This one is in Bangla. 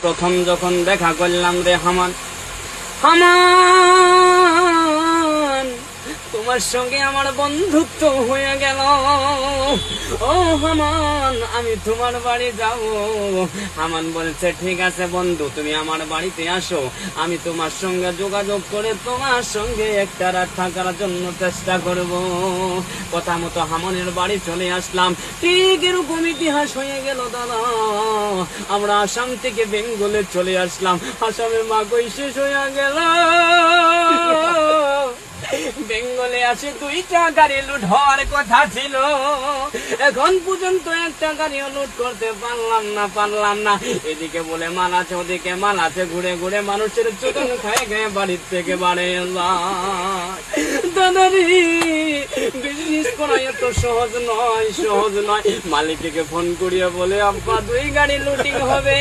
প্রথম যখন দেখা করলাম রে হামান, হামান তোমার সঙ্গে আমার বন্ধুত্ব হয়ে গেল। ও হামান, আমি তোমার বাড়ি যাব। হামান বলছে ঠিক আছে বন্ধু, তুমি আমার বাড়িতে আসো, আমি তোমার সঙ্গে যোগাযোগ করে তোমার সঙ্গে একটা রাত থাকার জন্য চেষ্টা করব। কথা মতো হামানের বাড়ি চলে আসলাম। ঠিক এরকম ইতিহাস হয়ে গেল দাদা। আমরা আসাম থেকে বেঙ্গলে চলে আসলাম, আসামে মাগই শেষ হয়ে গেল। বেঙ্গলে আসে 2টা গাড়ি লুট হওয়ার কথা ছিল, এখন পর্যন্ত একটা গাড়িও লুট করতে পারলাম না। এদিকে বলে মাল আছে, ওদিকে মাল আছে, ঘুরে ঘুরে মানুষের চোদন খায় গায়ে বাড়ির থেকে বাড়ে। দাদারি, বিজনেস করা এত সহজ নয়। মালিককে ফোন করিয়া বলে আব্বা 2 গাড়ি লুটিং হবে।